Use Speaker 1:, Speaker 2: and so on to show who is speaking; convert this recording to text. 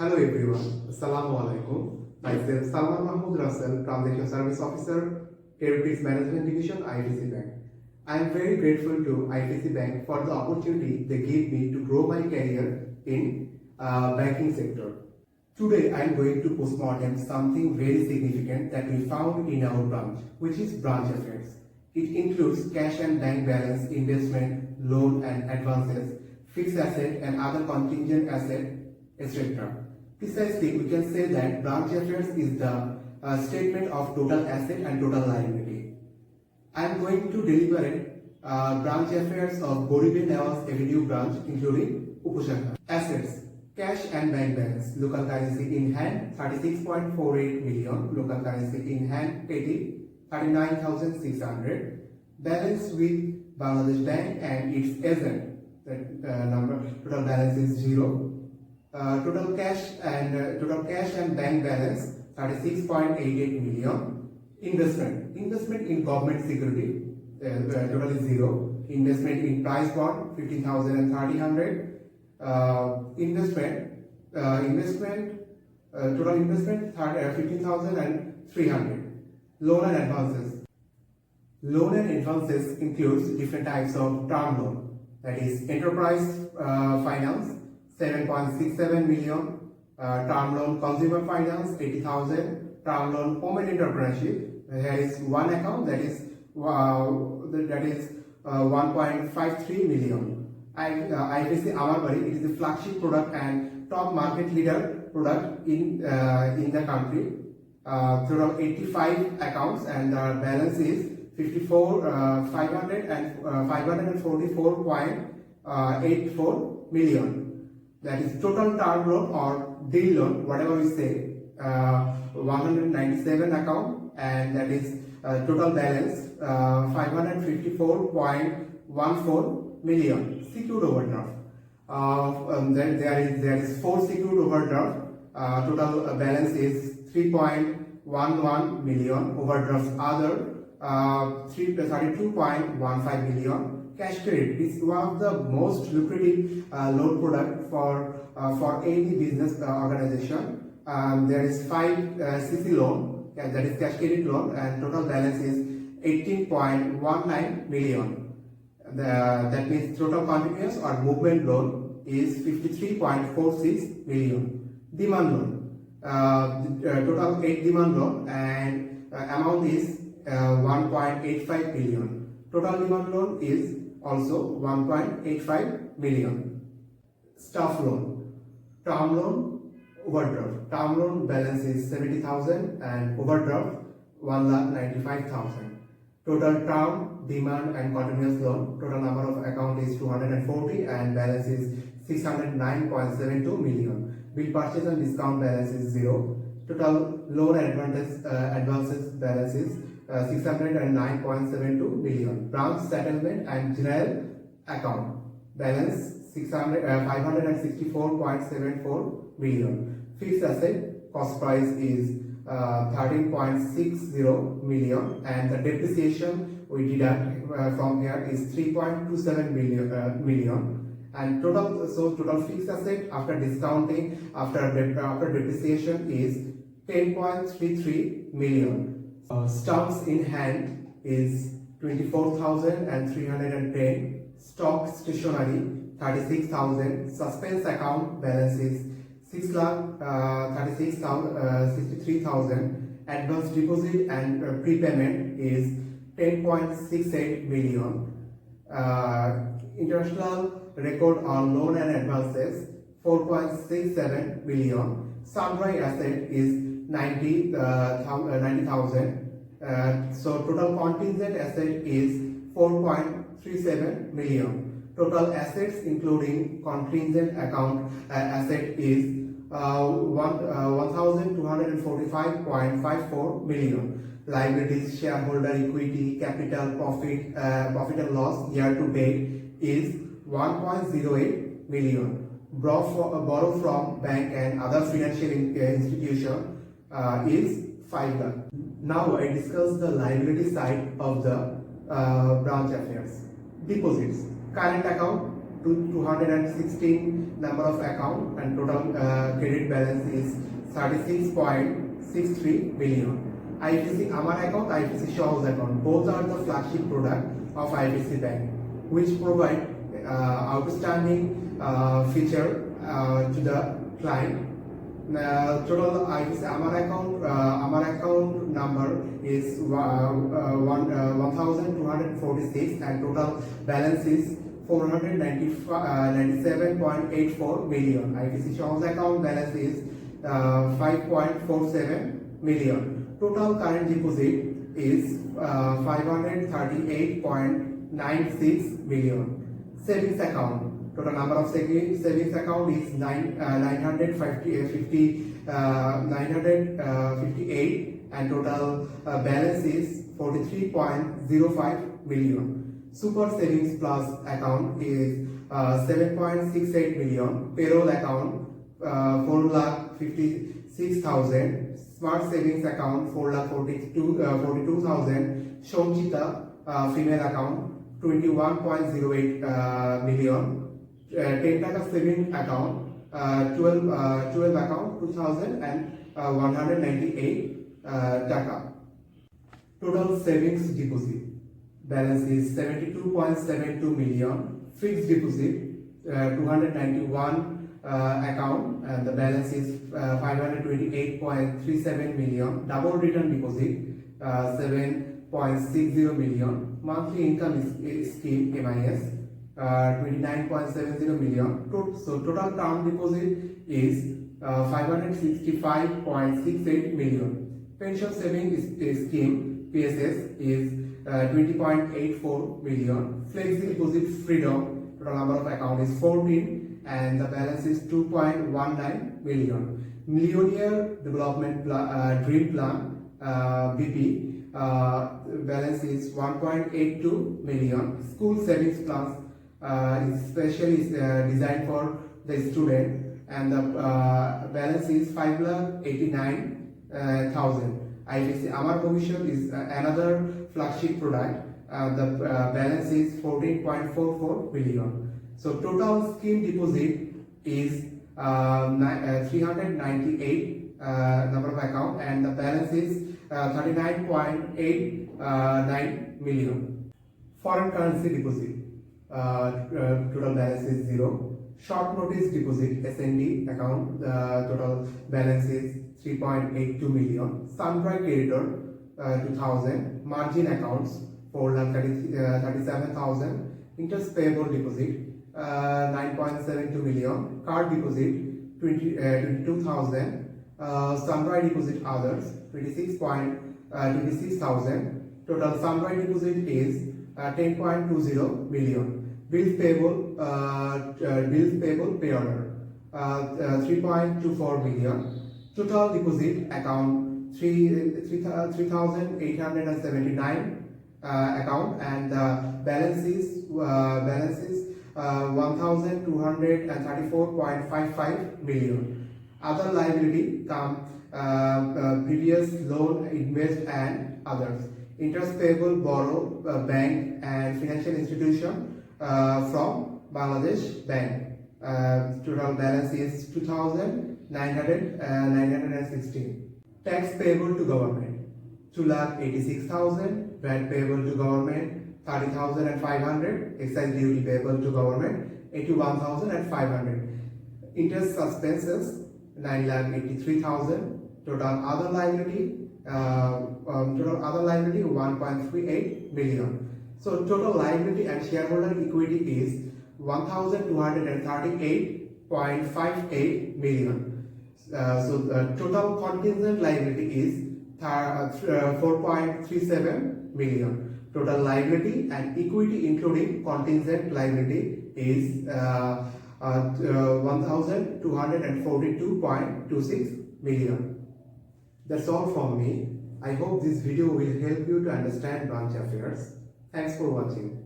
Speaker 1: Hello everyone, Assalamu alaikum. Myself Salman Mahmood Russell, Transaction Service Officer, Credit Management Division, ITC Bank. I am very grateful to ITC Bank for the opportunity they gave me to grow my career in banking sector. Today I am going to postmortem something very significant that we found in our branch, which is branch affairs. It includes cash and bank balance, investment, loan and advances, fixed asset and other contingent asset, etc. Precisely, we can say that branch affairs is the statement of total asset and total liability. I am going to deliberate branch affairs of Boribe Nawaz Avenue branch, including Upashaka. Assets: cash and bank balance, local currency in hand 36.48 million, local currency in hand petty 39,600. Balance with Bangladesh Bank and its agent, that number total balance is 0. Total cash and bank balance 36.88 million. Investment in government security total is 0. Investment in price bond 15,000 and 30,000. Total investment 15,000 and 300. Loan and advances. Loan and advances includes different types of term loan, that is enterprise finance 7.67 million, term loan consumer finance 80,000, term loan women entrepreneurship. There is one account that is 1.53 million. ITC Amarbari, it is the flagship product and top market leader product in the country. Total 85 accounts and the balance is 544.84 million. That is total term loan or deal loan, whatever we say, 197 account, and that is total balance 554.14 million. Secured overdraft. Then there is 4 secured overdraft. Total balance is 3.11 million. Overdrafts other 32.15 million. Cash credit is one of the most lucrative loan product for any business organization. There is 5 CC loan, that is cash credit loan, and total balance is 18.19 million. That means total continuous or movement loan is 53.46 million. Demand loan, total 8 demand loan and amount is 1.85 million. Total demand loan is also 1.85 million. Staff loan, term loan, overdraft. Term loan balance is 70,000 and overdraft 1,95,000. Total term, demand and continuous loan. Total number of account is 240 and balance is 609.72 million. Bill purchase and discount balance is 0. Total loan advances balance is 609.72 million. Branch settlement and general account balance 564.74 million. Fixed asset cost price is 13.60 million, and the depreciation we deduct from here is 3.27 million. And total fixed asset after discounting, after depreciation is 10.33 million. Stocks in hand is 24,310. Stock stationery 36,000. Suspense account balance is 6,63,000. Advance deposit and prepayment is 10.68 million. International record on loan and advances 4.67 million. Sundry asset is 90,000. So total contingent asset is 4.37 million. Total assets including contingent account asset is 1,245.54 million. Liabilities, shareholder equity, capital, profit and loss year to date is 1.08 million. Borrow from bank and other financial institution is 5 lakh. Now I discuss the liability side of the branch affairs. Deposits. Current account 216 number of account, and total credit balance is 36.63 billion. IFSC Amar account, IFSC Shaw's account, both are the flagship product of IFSC Bank, which provide outstanding feature to the client. Total IFSC Amar account number is 1246, and total balance is 497.84 million. IFSC Shaw's account balance is 5.47 million. Total current deposit is 538.96 million. Savings account, total number of savings account is 958, and total balance is 43.05 million. Super savings plus account is 7.68 million. Payroll account 4,56,000. Smart savings account 4,42,000. Shonchita female account 21.08 million. 10 Taka saving account 12 account 2,198 Taka. Total savings deposit balance is 72.72 million. Fixed deposit 291 account, and the balance is 528.37 million. Double return deposit 7.60 million. Monthly income scheme MIS 29.70 million. So total term deposit is 565.68 million. Pension saving scheme PSS is 20.84 million. Flexi deposit freedom, total number of account is 14, and the balance is 2.19 million. Millionaire Development Dream Plan BP balance is 1.82 million. School savings plans is specially designed for the student, and the balance is 5,89,000. IFSC Amar Bhavishyat is another flagship product. The balance is 14.44 billion. So total scheme deposit is 398 number of account, and the balance is 39.89 million. Foreign currency deposit total balance is 0. Short notice deposit SND account total balance is 3.82 million. Sundry creditor 2,000. Margin accounts 4,37,000. Interest payable deposit 9.72 million. Card deposit 22,000. Sundry deposit others 26,000. Total sundry deposit is 10.20 million. Bills payable pay order 3.24 million. Total deposit account 3,879 account, and balance is 1,234.55 million. Other liability come previous loan, invest, and others. Interest payable borrow bank and financial institution from Bangladesh Bank. Total balance is 2,916. Tax payable to government 2,86,000. VAT payable to government 30,500. Excise duty payable to government 81,500. Interest suspenses 9,83,000. Total other liability 1.38 million. So total liability and shareholder equity is 1,238.58 million. So the total contingent liability is 4.37 million. Total liability and equity including contingent liability is 1,242.26 million. That's all from me. I hope this video will help you to understand branch affairs. Thanks for watching.